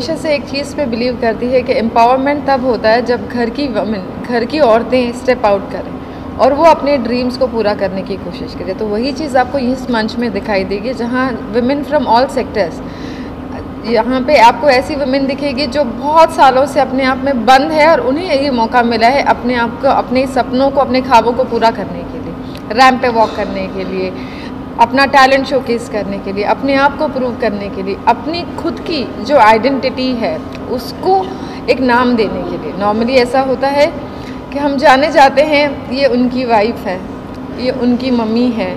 हमेशा से एक चीज़ पे बिलीव करती है कि एम्पावरमेंट तब होता है जब घर की वमेन, घर की औरतें स्टेप आउट करें और वो अपने ड्रीम्स को पूरा करने की कोशिश करें। तो वही चीज़ आपको इस मंच में दिखाई देगी, जहाँ वुमेन फ्रॉम ऑल सेक्टर्स, यहाँ पे आपको ऐसी वुमेन दिखेगी जो बहुत सालों से अपने आप में बंद है और उन्हें ये मौका मिला है अपने आप को, अपने सपनों को, अपने ख्वाबों को पूरा करने के लिए, रैंप पे वॉक करने के लिए, अपना टैलेंट शोकेस करने के लिए, अपने आप को प्रूव करने के लिए, अपनी खुद की जो आइडेंटिटी है उसको एक नाम देने के लिए। नॉर्मली ऐसा होता है कि हम जाने जाते हैं, ये उनकी वाइफ है, ये उनकी मम्मी है,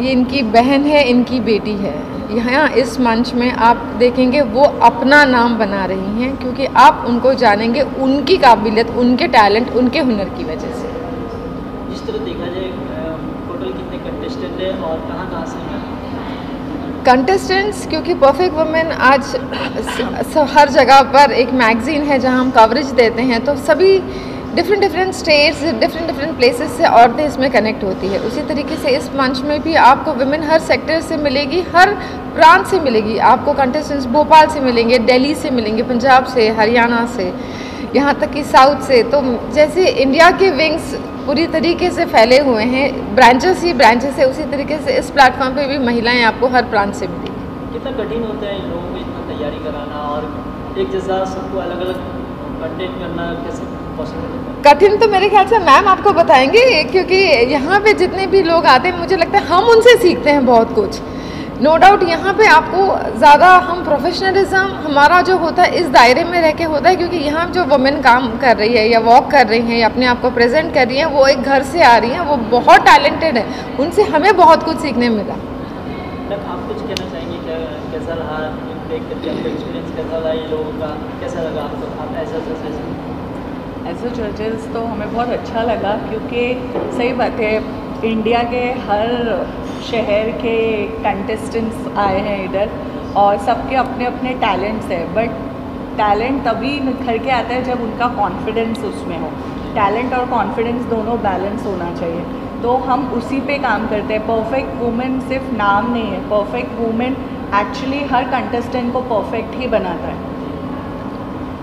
ये इनकी बहन है, इनकी बेटी है। यहाँ इस मंच में आप देखेंगे वो अपना नाम बना रही हैं, क्योंकि आप उनको जानेंगे उनकी काबिलियत, उनके टैलेंट, उनके हुनर की वजह से। जिस तरह देखा जाए टोटल कितने कंटेस्टेंट हैं और कहाँ से हैं कंटेस्टेंट्स, क्योंकि परफेक्ट वुमेन आज हर जगह पर एक मैगजीन है जहाँ हम कवरेज देते हैं, तो सभी डिफरेंट स्टेट्स, डिफरेंट प्लेसेस से औरतें इसमें कनेक्ट होती है। उसी तरीके से इस मंच में भी आपको वुमेन हर सेक्टर से मिलेगी, हर प्रांत से मिलेगी। आपको कंटेस्टेंट्स भोपाल से मिलेंगे, दिल्ली से मिलेंगे, पंजाब से, हरियाणा से, यहाँ तक कि साउथ से। तो जैसे इंडिया के विंग्स पूरी तरीके से फैले हुए हैं, ब्रांचेस ही ब्रांचेस है, उसी तरीके से इस प्लेटफॉर्म पे भी महिलाएं आपको हर प्रांत से मिलेंगी। कितना कठिन होता है इन लोगों को इतना तैयारी कराना और एक जैसा सबको अलग अलग कंटेंट करना, कैसे पॉसिबल होता है? कठिन तो मेरे ख्याल से मैम आपको बताएंगे, क्योंकि यहाँ पे जितने भी लोग आते हैं मुझे लगता है हम उनसे सीखते हैं बहुत कुछ। नो डाउट यहाँ पे आपको ज़्यादा हम प्रोफेशनलिज्म हमारा जो होता है इस दायरे में रह के होता है, क्योंकि यहाँ जो वुमेन काम कर रही है या वॉक कर रही हैं या अपने आप को प्रेजेंट कर रही हैं, वो एक घर से आ रही हैं, वो बहुत टैलेंटेड है, उनसे हमें बहुत कुछ सीखने मिला। आप कुछ कहना चाहेंगे क्या, कैसा रहा देख करके, आपका एक्सपीरियंस कैसा रहा, ये लोगों का कैसा लगा आपको? आप एज अ जजेस तो हमें बहुत अच्छा लगा, क्योंकि सही बात है इंडिया के हर शहर के कंटेस्टेंट्स आए हैं इधर और सबके अपने अपने टैलेंट्स हैं, बट टैलेंट तभी निखर के आता है जब उनका कॉन्फिडेंस उसमें हो। टैलेंट और कॉन्फिडेंस दोनों बैलेंस होना चाहिए, तो हम उसी पे काम करते हैं। परफेक्ट वुमेन सिर्फ नाम नहीं है, परफेक्ट वुमेन एक्चुअली हर कंटेस्टेंट को परफेक्ट ही बनाता है।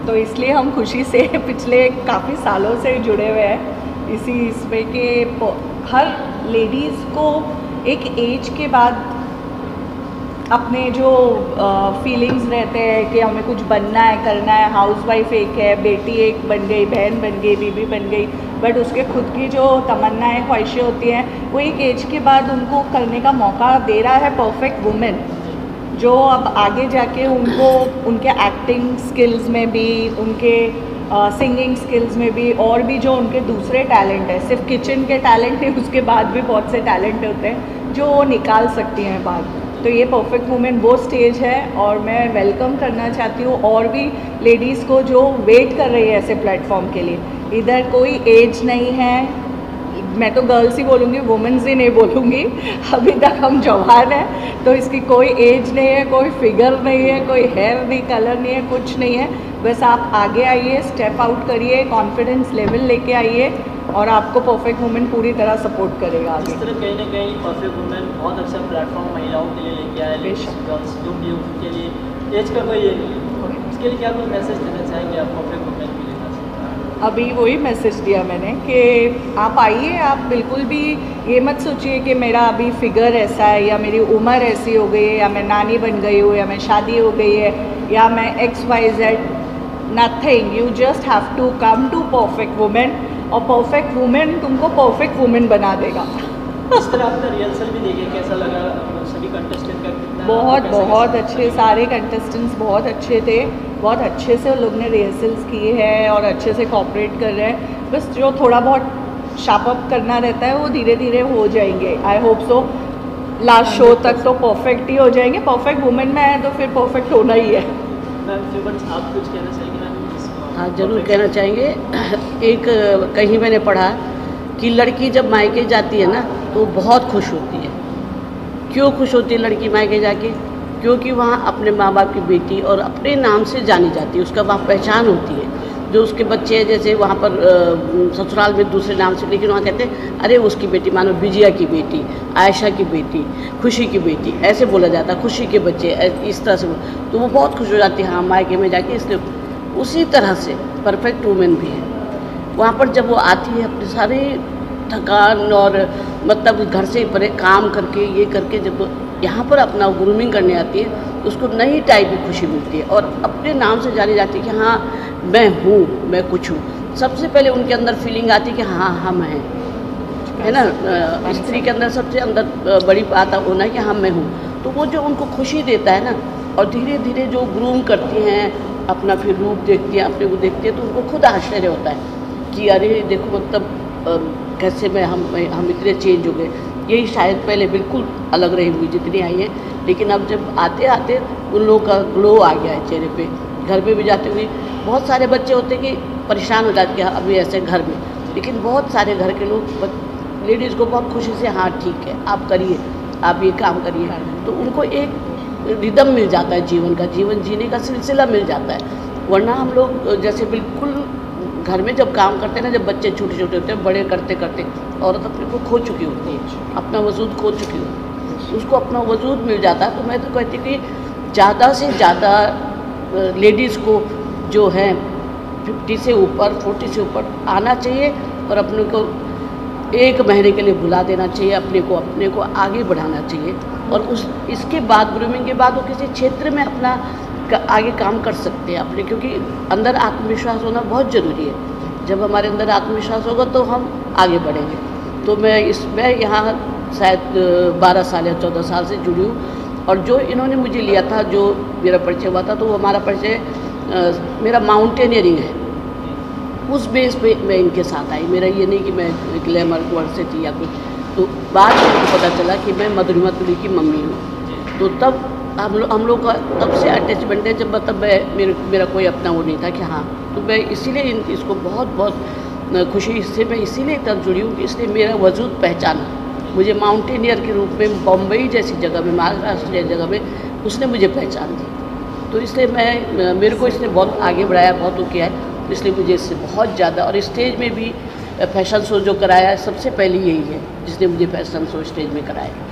तो इसलिए हम खुशी से पिछले काफ़ी सालों से जुड़े हुए हैं इसी इसमें कि हर लेडीज़ को एक एज के बाद अपने जो फीलिंग्स रहते हैं कि हमें कुछ बनना है, करना है, हाउसवाइफ एक है, बेटी एक बन गई, बहन बन गई, बीबी बन गई, बट उसके खुद की जो तमन्नाएं, ख्वाहिशें होती हैं वो एक एज के बाद उनको करने का मौका दे रहा है परफेक्ट वुमेन, जो अब आगे जाके उनको उनके एक्टिंग स्किल्स में भी, उनके सिंगिंग स्किल्स में भी, और भी जो उनके दूसरे टैलेंट है, सिर्फ किचन के टैलेंट नहीं, उसके बाद भी बहुत से टैलेंट होते हैं जो वो निकाल सकती हैं बाहर। तो ये परफेक्ट वुमेन वो स्टेज है और मैं वेलकम करना चाहती हूँ और भी लेडीज़ को जो वेट कर रही है ऐसे प्लेटफॉर्म के लिए। इधर कोई एज नहीं है, मैं तो गर्ल्स ही बोलूँगी, वुमेन्स ही नहीं बोलूँगी, अभी तक हम जवान हैं, तो इसकी कोई एज नहीं है, कोई फिगर नहीं है, कोई हेयर नहीं, कलर नहीं है, कुछ नहीं है। बस आप आगे आइए, स्टेप आउट करिए, कॉन्फिडेंस लेवल लेके आइए और आपको परफेक्ट वुमेन पूरी तरह सपोर्ट करेगा आगे। इस तरह कहीं ना कहीं परफेक्ट वुमेन बहुत अच्छा प्लेटफॉर्म महिलाओं के लिए लेके आया है, गर्ल्स जो भी उनके लिए एज का कोई ये नहीं है, उसके लिए क्या कोई मैसेज देना चाहेंगे आप परफेक्ट वुमेन के लिए? अभी वही मैसेज दिया मैंने कि आप आइए, आप बिल्कुल भी ये मत सोचिए कि मेरा अभी फिगर ऐसा है या मेरी उम्र ऐसी हो गई है या मैं नानी बन गई हूँ या मैं शादी हो गई है या मैं XYZ, nothing. You just have to come to perfect women और परफेक्ट वुमेन तुमको परफेक्ट वुमेन बना देगा। इस तरह आपका रिहर्सल भी देखिए, कैसा लगा सभी कंटेस्टेंट का? बहुत अच्छे, सारे कंटेस्टेंट्स बहुत अच्छे थे, बहुत अच्छे से लोग ने रिहर्सल्स किए हैं और अच्छे से कोऑपरेट कर रहे हैं। बस जो थोड़ा बहुत शार्प अप करना रहता है वो धीरे धीरे हो जाएंगे। I hope so last show तक तो परफेक्ट ही हो जाएंगे। परफेक्ट वुमेन में है तो फिर परफेक्ट होना ही है। आप कुछ कहना चाहेंगे? हाँ, ज़रूर कहना चाहेंगे। एक कहीं मैंने पढ़ा कि लड़की जब मायके जाती है ना तो बहुत खुश होती है। क्यों खुश होती है लड़की मायके जाके? क्योंकि वहाँ अपने माँ बाप की बेटी और अपने नाम से जानी जाती है, उसका वहाँ पहचान होती है। जो उसके बच्चे हैं, जैसे वहाँ पर ससुराल में दूसरे नाम से, लेकिन वहाँ कहते हैं अरे उसकी बेटी, मानो विजया की बेटी, आयशा की बेटी, खुशी की बेटी, ऐसे बोला जाता है, खुशी के बच्चे, इस तरह से। तो वो बहुत खुश हो जाती है, हाँ मायके में जाके। इसलिए उसी तरह से परफेक्ट वुमेन भी है। वहाँ पर जब वो आती है अपने सारे थकान और मतलब घर से परे काम करके ये करके, जब यहाँ पर अपना ग्रूमिंग करने आती है तो उसको नई टाइप की खुशी मिलती है और अपने नाम से जानी जाती है कि हाँ मैं हूँ, मैं कुछ हूँ। सबसे पहले उनके अंदर फीलिंग आती है कि हाँ हम हैं, है ना। स्त्री के अंदर सबसे अंदर बड़ी बात होना है कि हाँ मैं हूँ। तो वो जो उनको खुशी देता है ना, और धीरे धीरे जो ग्रूम करती हैं, अपना फिर रूप देखती हैं, अपने को देखती है, तो उनको खुद आश्चर्य होता है कि अरे देखो मतलब कैसे हम इतने चेंज हो गए। यही शायद पहले बिल्कुल अलग रही हुई जितनी आई है, लेकिन अब जब आते आते उन लोगों का ग्लो आ गया है चेहरे पे। घर पे भी जाते हुए बहुत सारे बच्चे होते हैं कि परेशान हो जाते हैं अभी ऐसे घर में, लेकिन बहुत सारे घर के लोग लेडीज़ को बहुत खुशी से हाँ ठीक है आप करिए, आप ये काम करिए, तो उनको एक रिदम मिल जाता है जीवन का, जीवन जीने का सिलसिला मिल जाता है। वरना हम लोग जैसे बिल्कुल घर में जब काम करते हैं ना, जब बच्चे छोटे छोटे होते हैं, बड़े करते करते औरत अपने को खो चुकी होती है, अपना वजूद खो चुकी होती है, उसको अपना वजूद मिल जाता है। तो मैं तो कहती हूँ कि ज़्यादा से ज़्यादा लेडीज़ को जो है 50 से ऊपर 40 से ऊपर आना चाहिए और अपने को एक महीने के लिए भुला देना चाहिए, अपने को आगे बढ़ाना चाहिए। और इसके बाद ग्रूमिंग के बाद वो किसी क्षेत्र में अपना आगे काम कर सकते हैं अपने, क्योंकि अंदर आत्मविश्वास होना बहुत ज़रूरी है। जब हमारे अंदर आत्मविश्वास होगा तो हम आगे बढ़ेंगे। तो मैं यहाँ शायद 12 साल या 14 साल से जुड़ी हूँ, और जो इन्होंने मुझे लिया था, जो मेरा परिचय हुआ था, तो वो हमारा परिचय मेरा माउंटेनियरिंग है, उस बेस पे मैं इनके साथ आई। मेरा ये नहीं कि मैं ग्लैमर वर्ड से थी या कुछ। तो बाद में मुझे पता चला कि मैं मधुरिमा तुली की मम्मी हूँ। तो तब हम लोग का तब से अटैचमेंट है, जब मतलब मेरा कोई अपना वो नहीं था कि हाँ। तो मैं इसीलिए इसको बहुत खुशी से मैं इसीलिए तब जुड़ी हूँ कि इसने मेरा वजूद पहचाना, मुझे माउंटेनियर के रूप में बम्बई जैसी जगह में, महाराष्ट्र जैसी जगह में उसने मुझे पहचान दी। तो इसलिए मेरे को इसने बहुत आगे बढ़ाया, बहुत वो किया है। इसलिए मुझे इससे बहुत ज़्यादा, और स्टेज में भी फैशन शो जो कराया है सबसे पहले यही है जिसने मुझे फैशन शो स्टेज में कराया।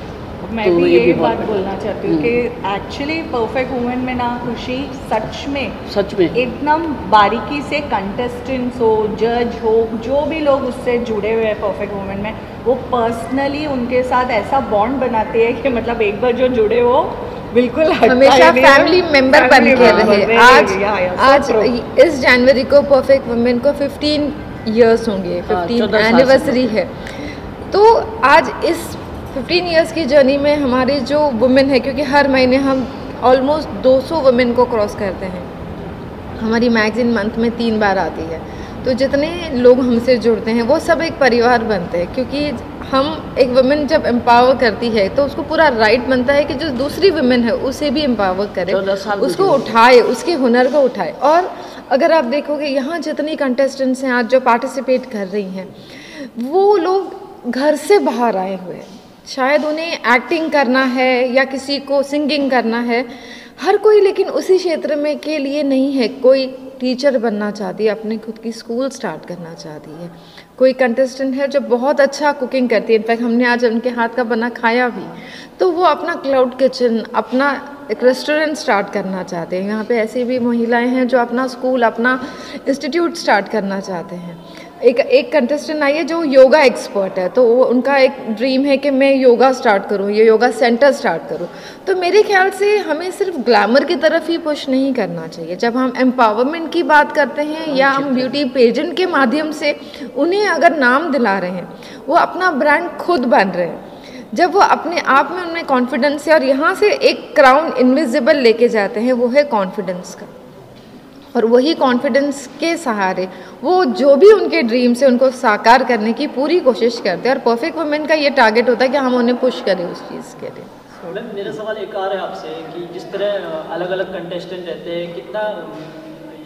मैं तो भी ये यही भी बात बोलना चाहती हूँ कि एक्चुअली परफेक्ट वुमेन में ना खुशी सच में एकदम बारीकी से कंटेस्टेंट्स हो, जज हो, जो भी लोग उससे जुड़े हुए हैं परफेक्ट वुमेन में, वो पर्सनली उनके साथ ऐसा बॉन्ड बनाते हैं कि मतलब एक बार जो जुड़े हो बिल्कुल हमेशा फैमिली मेंबर बन के रहे। आज इस जनवरी को परफेक्ट वुमेन को 15 इयर्स होंगे, 15 एनिवर्सरी है। तो आज इस 15 इयर्स की जर्नी में हमारी जो वुमेन है, क्योंकि हर महीने हम ऑलमोस्ट 200 वुमेन को क्रॉस करते हैं, हमारी मैगजीन मंथ में 3 बार आती है। तो जितने लोग हमसे जुड़ते हैं वो सब एक परिवार बनते हैं, क्योंकि हम एक वुमेन जब एम्पावर करती है तो उसको पूरा राइट बनता है कि जो दूसरी वुमेन है उसे भी एम्पावर करे, उसको उठाए, उसके हुनर को उठाए। और अगर आप देखोगे यहाँ जितनी कंटेस्टेंट्स हैं आज जो पार्टिसिपेट कर रही हैं, वो लोग घर से बाहर आए हुए हैं। शायद उन्हें एक्टिंग करना है या किसी को सिंगिंग करना है, हर कोई लेकिन उसी क्षेत्र में के लिए नहीं है। कोई टीचर बनना चाहती है, अपने खुद की स्कूल स्टार्ट करना चाहती है। कोई कंटेस्टेंट है जो बहुत अच्छा कुकिंग करती है, इनफैक्ट हमने आज उनके हाथ का बना खाया भी, तो वो अपना क्लाउड किचन, अपना एक रेस्टोरेंट स्टार्ट करना चाहते हैं। यहाँ पे ऐसी भी महिलाएं हैं जो अपना स्कूल, अपना इंस्टीट्यूट स्टार्ट करना चाहते हैं। एक कंटेस्टेंट आई है जो योगा एक्सपर्ट है, तो वो उनका एक ड्रीम है कि मैं योगा स्टार्ट करूँ, ये योगा सेंटर स्टार्ट करूँ। तो मेरे ख्याल से हमें सिर्फ ग्लैमर की तरफ ही पुश नहीं करना चाहिए। जब हम एम्पावरमेंट की बात करते हैं या हम ब्यूटी पेजेंट के माध्यम से उन्हें अगर नाम दिला रहे हैं, वो अपना ब्रांड खुद बन रहे हैं, जब वो अपने आप में उनमें कॉन्फिडेंस है और यहाँ से एक क्राउन इनविजिबल लेके जाते हैं, वो है कॉन्फिडेंस का। और वही कॉन्फिडेंस के सहारे वो जो भी उनके ड्रीम्स है उनको साकार करने की पूरी कोशिश करते हैं। और परफेक्ट वुमेन का ये टारगेट होता है कि हम उन्हें पुश करें उस चीज़ के लिए। मैम मेरा सवाल एक और है आपसे कि जिस तरह अलग अलग कंटेस्टेंट रहते हैं, कितना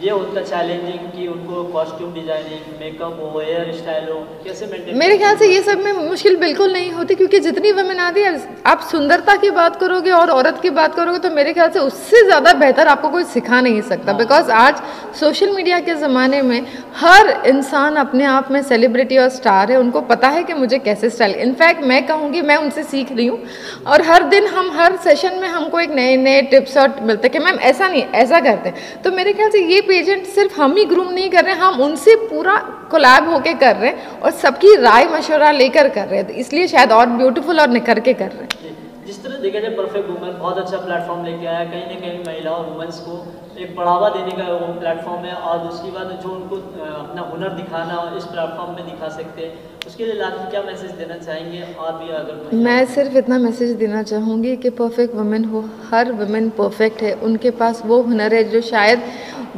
ये उनका चैलेंजिंग कि उनको कॉस्ट्यूम डिजाइनिंग, मेकअप हो, हेयर स्टाइल हो, कैसे मेंटेन? मेरे ख्याल से ये सब में मुश्किल बिल्कुल नहीं होती, क्योंकि जितनी वुमेन आती है, आप सुंदरता की बात करोगे और औरत की बात करोगे तो मेरे ख्याल से उससे ज़्यादा बेहतर आपको कोई सिखा नहीं सकता। बिकॉज आज सोशल मीडिया के ज़माने में हर इंसान अपने आप में सेलिब्रिटी और स्टार है, उनको पता है कि मुझे कैसे स्टाइल। इनफैक्ट मैं कहूँगी मैं उनसे सीख रही हूँ, और हर दिन हम हर सेशन में हमको एक नए नए टिप्स और मिलते कि मैम ऐसा नहीं ऐसा करते हैं। तो मेरे ख्याल से ये पेजेंट सिर्फ हम ही ग्रूम नहीं कर रहे हैं, हम उनसे पूरा कोलैब होके कर रहे हैं और सबकी राय मशवरा लेकर कर रहे हैं, तो इसलिए शायद और ब्यूटीफुल और निखर के कर रहे हैं। जिस तरह देखा जाए परफेक्ट वुमेन बहुत अच्छा प्लेटफॉर्म लेके आया, कहीं ना कहीं महिलाओं और वुमेन्स को एक बढ़ावा देने का वो प्लेटफॉर्म है, और दूसरी बात जो उनको अपना हुनर दिखाना और इस प्लेटफॉर्म में दिखा सकते हैं, उसके लिए लास्ट क्या मैसेज देना चाहेंगे? और भी अगर मैं सिर्फ इतना मैसेज देना चाहूँगी कि परफेक्ट वुमेन हो, हर वुमेन परफेक्ट है, उनके पास वो हुनर है जो शायद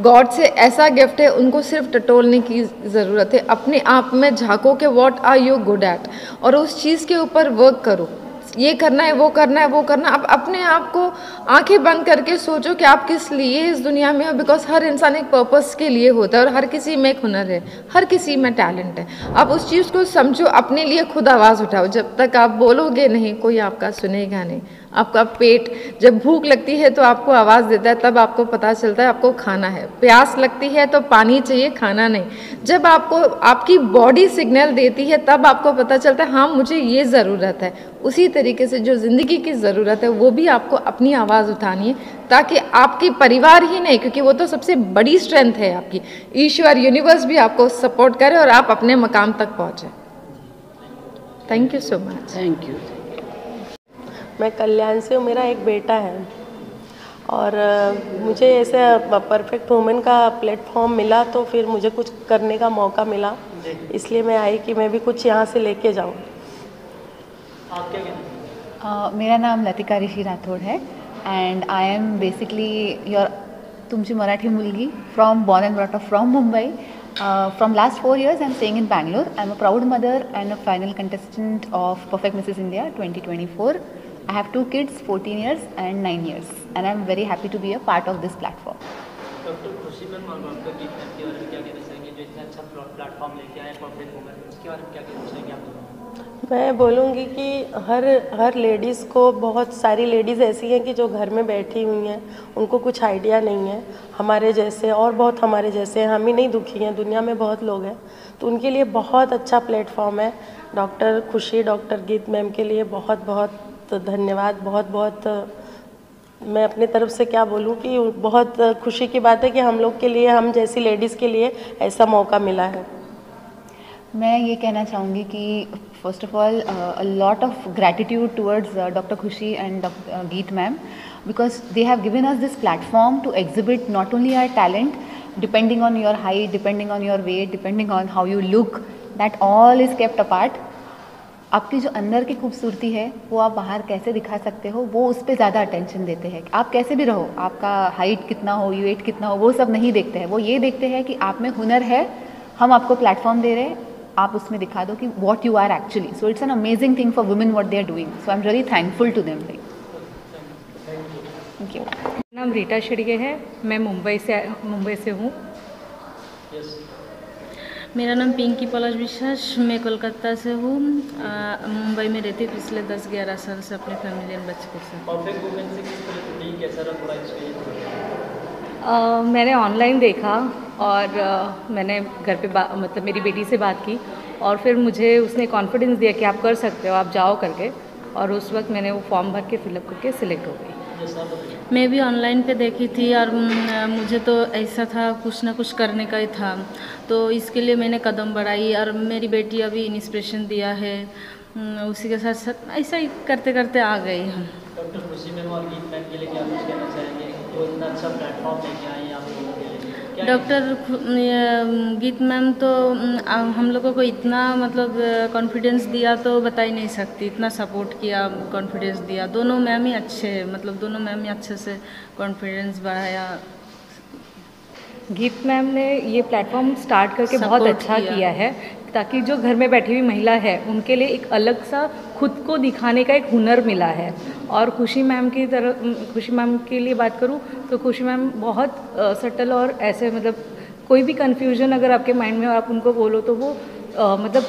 गॉड से ऐसा गिफ्ट है, उनको सिर्फ टटोलने की ज़रूरत है। अपने आप में झांको कि what are you good at, और उस चीज़ के ऊपर वर्क करो। ये करना है, वो करना है, वो करना। आप अपने आप को आंखें बंद करके सोचो कि आप किस लिए इस दुनिया में हो, बिकॉज हर इंसान एक पर्पस के लिए होता है, और हर किसी में एक हुनर है, हर किसी में टैलेंट है। आप उस चीज़ को समझो, अपने लिए खुद आवाज़ उठाओ। जब तक आप बोलोगे नहीं, कोई आपका सुनेगा नहीं। आपका पेट जब भूख लगती है तो आपको आवाज़ देता है, तब आपको पता चलता है आपको खाना है। प्यास लगती है तो पानी चाहिए, खाना नहीं। जब आपको आपकी बॉडी सिग्नल देती है तब आपको पता चलता है हाँ मुझे ये ज़रूरत है। उसी तरीके से जो ज़िंदगी की ज़रूरत है वो भी आपको अपनी आवाज़ उठानी है, ताकि आपके परिवार ही नहीं, क्योंकि वो तो सबसे बड़ी स्ट्रेंथ है आपकी, ईश्वर यूनिवर्स भी आपको सपोर्ट करे और आप अपने मकाम तक पहुँचे। Thank you so much. Thank you. मैं कल्याण से हूँ, मेरा एक बेटा है, और मुझे ऐसे परफेक्ट वुमेन का प्लेटफॉर्म मिला तो फिर मुझे कुछ करने का मौका मिला, इसलिए मैं आई कि मैं भी कुछ यहाँ से लेके जाऊँ। आप क्या कहते? मेरा नाम लतिका ऋषि राठोड है, and I am basically your तुमची मराठी मुलगी from born and brought up from Mumbai. From last 4 years I am staying in Bangalore. I am a proud mother and a final contestant of Perfect Mrs. India 2024. I have 2 kids, 14 years and 9 years, and I am very happy to be a part of this platform. Doctor खुशी ma'am और doctor गीत ma'am के बारे में क्या कहना चाहेंगे, जो इतना अच्छा प्लेटफॉर्म लेके आए परफेक्ट वुमेन, उसके बारे में क्या कहना चाहेंगे आप? मैं बोलूँगी कि हर लेडीज़ को, बहुत सारी लेडीज़ ऐसी हैं कि जो घर में बैठी हुई हैं, उनको कुछ आइडिया नहीं है, हमारे जैसे और बहुत हमारे जैसे हैं, हम ही नहीं दुखी हैं, दुनिया में बहुत लोग हैं, तो उनके लिए बहुत अच्छा प्लेटफॉर्म है। डॉक्टर खुशी, डॉक्टर गीत मैम के लिए बहुत बहुत धन्यवाद। बहुत मैं अपनी तरफ से क्या बोलूँ कि बहुत खुशी की बात है कि हम लोग के लिए, हम जैसी लेडीज़ के लिए ऐसा मौका मिला है। मैं ये कहना चाहूँगी कि first of all a lot of gratitude towards doctor खुशी एंड डॉक्टर गीत ma'am, because they have given us this platform to exhibit not only our talent, depending on your height, depending on your weight, depending on how you look, that all is kept apart. आपकी जो अंदर की खूबसूरती है वो आप बाहर कैसे दिखा सकते हो, वो उस पर ज़्यादा अटेंशन देते हैं। आप कैसे भी रहो, आपका हाइट कितना हो, वेट कितना हो, वो सब नहीं देखते हैं। वो ये देखते हैं कि आप में हुनर है, हम आपको प्लेटफॉर्म दे रहे हैं, आप उसमें दिखा दो कि what you are actually. So it's an amazing thing for women what they are doing, so I am really thankful to them. Thank you. मेरा नाम रीटा शिड़गे है, मैं मुंबई से हूँ। मेरा नाम पिंकी पलाश विश्वास, मैं कोलकाता से हूँ। मुंबई में रहती हूँ पिछले 10-11 साल से अपने फैमिली एंड बच्चे के साथ। परफेक्ट वुमेन से किस तरह जुड़ी, कैसा रहा थोड़ा एक्सपीरियंस? मैंने ऑनलाइन देखा और मैंने घर पे मतलब मेरी बेटी से बात की, और फिर मुझे उसने कॉन्फिडेंस दिया कि आप कर सकते हो, आप जाओ करके, और उस वक्त मैंने वो फॉर्म भर के फिलअप करके सिलेक्ट हो गई। मैं भी ऑनलाइन पे देखी थी, और मुझे तो ऐसा था कुछ ना कुछ करने का ही था, तो इसके लिए मैंने कदम बढ़ाई, और मेरी बेटी अभी इंस्पिरेशन दिया है, उसी के साथ साथ ऐसा ही करते करते आ गए हम। डॉक्टर खुशी मैम और गीत मैम के लिए क्या कुछ कहना चाहेंगे, जो इतना अच्छा प्लेटफॉर्म लेके आए हैं आप लोगों के लिए? डॉक्टर गीत मैम तो हम लोगों को इतना मतलब कॉन्फिडेंस दिया तो बता ही नहीं सकती, इतना सपोर्ट किया, कॉन्फिडेंस दिया। दोनों मैम ही अच्छे, मतलब दोनों मैम ही अच्छे से कॉन्फिडेंस बढ़ाया। गीत मैम ने ये प्लेटफॉर्म स्टार्ट करके बहुत अच्छा किया है, ताकि जो घर में बैठी हुई महिला है उनके लिए एक अलग सा खुद को दिखाने का एक हुनर मिला है। और खुशी मैम के लिए बात करूँ तो खुशी मैम बहुत सटल और ऐसे मतलब कोई भी कन्फ्यूजन अगर आपके माइंड में और आप उनको बोलो तो वो मतलब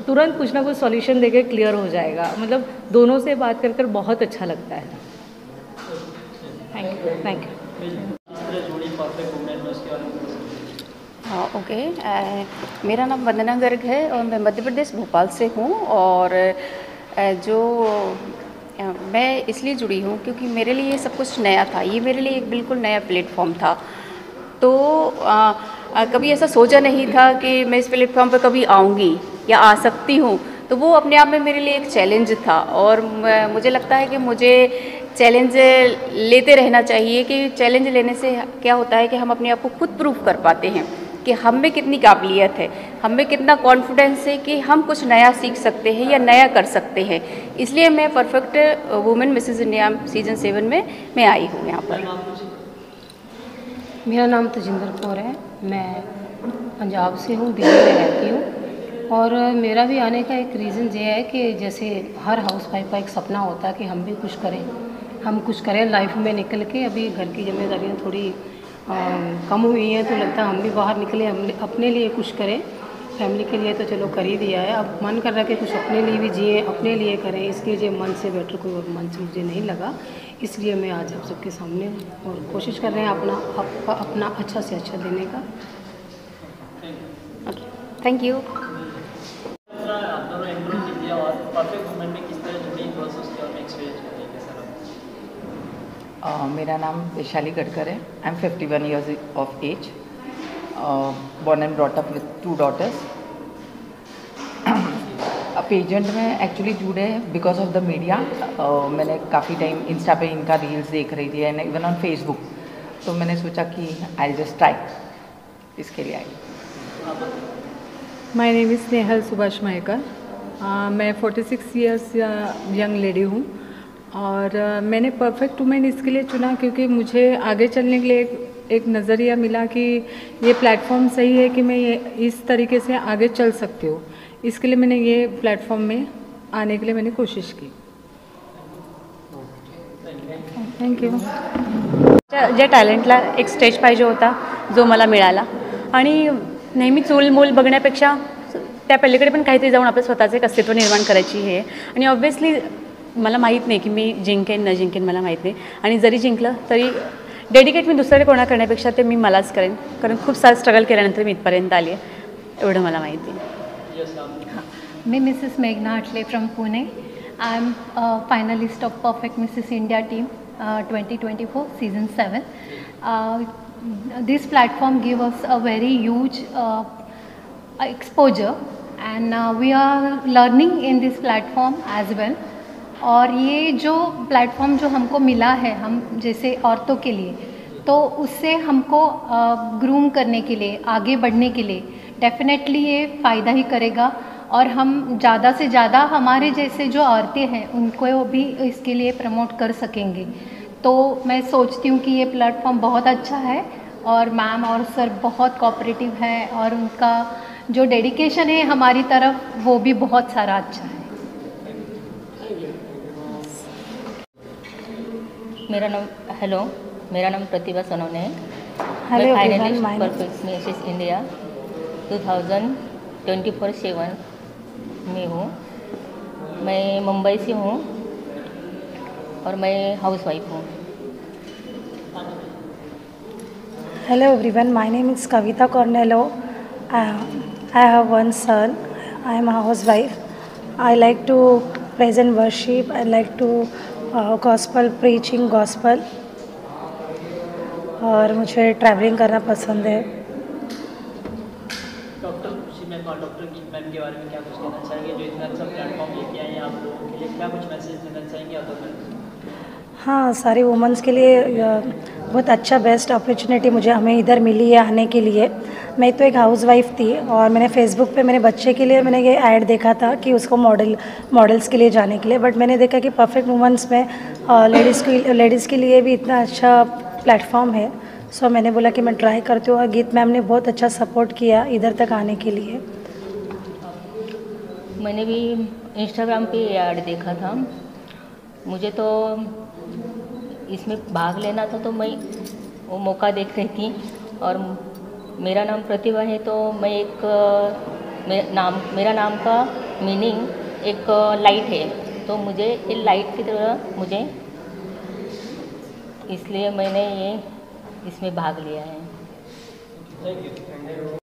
तुरंत कुछ ना कुछ सॉल्यूशन देके क्लियर हो जाएगा। मतलब दोनों से बात कर बहुत अच्छा लगता है। Thank you. ओके, मेरा नाम वंदना गर्ग है और मैं मध्य प्रदेश भोपाल से हूँ। और मैं इसलिए जुड़ी हूँ क्योंकि मेरे लिए ये सब कुछ नया था, ये मेरे लिए एक बिल्कुल नया प्लेटफॉर्म था। तो कभी ऐसा सोचा नहीं था कि मैं इस प्लेटफॉर्म पर कभी आऊँगी या आ सकती हूँ, तो वो अपने आप में मेरे लिए एक चैलेंज था। और मुझे लगता है कि मुझे चैलेंज लेते रहना चाहिए, कि चैलेंज लेने से क्या होता है कि हम अपने आप को खुद प्रूव कर पाते हैं कि हम में कितनी काबिलियत है, हम में कितना कॉन्फिडेंस है कि हम कुछ नया सीख सकते हैं या नया कर सकते हैं। इसलिए मैं perfect women Mrs India season 7 में मैं आई हूँ यहाँ पर। मेरा नाम तजिंदर कौर है, मैं पंजाब से हूँ, दिल्ली में रहती हूँ। और मेरा भी आने का एक रीज़न ये है कि जैसे हर हाउसवाइफ का एक सपना होता है कि हम भी कुछ करें, हम कुछ करें लाइफ में निकल के। अभी घर की जिम्मेदारियाँ थोड़ी कम हुई हैं तो लगता है हम भी बाहर निकले, हम अपने लिए कुछ करें। फैमिली के लिए तो चलो कर ही दिया है, अब मन कर रहा है कि कुछ अपने लिए भी जिए, अपने लिए करें। इसके लिए मन से बेटर कोई और मंच मुझे नहीं लगा, इसलिए मैं आज आप सबके सामने और कोशिश कर रहे हैं अपना अच्छा से अच्छा देने का। Thank you. मेरा नाम वैशाली गडकर है। I am 51 years of age, born and brought up with 2 daughters। Pageant में एक्चुअली जुड़े बिकॉज ऑफ द मीडिया। मैंने काफ़ी टाइम इंस्टा पे इनका रील्स देख रही थी एंड इवन ऑन फेसबुक, तो मैंने सोचा कि आई जस्ट ट्राई, इसके लिए आई। My name is Snehal Subhash Mahekar. मैं 46 years यंग लेडी हूँ और मैंने परफेक्ट वुमेन इसके लिए चुना क्योंकि मुझे आगे चलने के लिए एक नज़रिया मिला कि ये प्लेटफॉर्म सही है कि मैं ये इस तरीके से आगे चल सकती हूँ। इसके लिए मैंने ये प्लेटफॉर्म में आने के लिए मैंने कोशिश की। Thank you. ज्या टॅलेंटला एक स्टेज पाहिजे होता जो मला मिळाला, आणि नेहमी चूलमूल बघण्यापेक्षा त्या पलीकडे पण काहीतरी जाऊन आपलं स्वतःचं एक अस्तित्व निर्माण करायची हे। आणि ऑब्व्हियसली मला माहीत नाही की मी जिंकेन न जिंकेन, मला माहीत नाही। आणि जरी जिंकलं तरी डेडिकेट मी दुसऱ्याकडे कोणा करण्यापेक्षा ते मी मलाच करेन, कारण खूप सारं स्ट्रगल केल्यानंतर मी इथपर्यंत आली आहे, एवढं मला माहिती आहे। मैं मिसेस मेघना Atle from Pune. I am finalist of perfect Mrs India team 2024 season 7। This platform give us a very huge exposure and we are learning in this platform as well। और ये जो प्लेटफॉर्म जो हमको मिला है, हम जैसे औरतों के लिए, तो उससे हमको ग्रूम करने के लिए, आगे बढ़ने के लिए डेफिनेटली ये फ़ायदा ही करेगा। और हम ज़्यादा से ज़्यादा हमारे जैसे जो औरतें हैं उनको भी इसके लिए प्रमोट कर सकेंगे। तो मैं सोचती हूँ कि ये प्लेटफॉर्म बहुत अच्छा है और मैम और सर बहुत कोऑपरेटिव है और उनका जो डेडिकेशन है हमारी तरफ वो भी बहुत सारा अच्छा है। मेरा नाम प्रतिभा सोनोने है। Hello finalist perfect Mrs India 2024-7 में हूँ। मैं मुंबई से हूँ और मैं हाउसवाइफ हूँ। Hello everyone, my name is Kavita Cornello. I have one son. I am a housewife. I like to present worship. I like to gospel preaching gospel. और मुझे ट्रैवलिंग करना पसंद है। डॉक्टर गीत मैम के बारे में क्या कुछ कहना चाहेंगे, जो इतना अच्छा प्लेटफॉर्म लेके आए हैं आप लोगों के लिए, क्या कुछ मैसेज देना चाहेंगे आप लोग? हाँ, सारी वुमेंस के लिए बहुत अच्छा बेस्ट अपॉर्चुनिटी हमें इधर मिली है आने के लिए। मैं तो एक हाउसवाइफ थी और मैंने फेसबुक पे मेरे बच्चे के लिए मैंने ये ऐड देखा था कि उसको मॉडल्स के लिए जाने के लिए, बट मैंने देखा कि परफेक्ट वुमेंस में लेडीज़ के लिए भी इतना अच्छा प्लेटफॉर्म है, सो मैंने बोला कि मैं ट्राई करती हूँ, और गीत मैम ने बहुत अच्छा सपोर्ट किया इधर तक आने के लिए। मैंने भी इंस्टाग्राम पे ऐड देखा था, मुझे तो इसमें भाग लेना था, तो मैं वो मौका देख रही थी। और मेरा नाम प्रतिभा है, तो मैं मेरा नाम का मीनिंग एक लाइट है, तो मुझे ये लाइट की तरह मुझे, इसलिए मैंने ये इसमें भाग लिया है।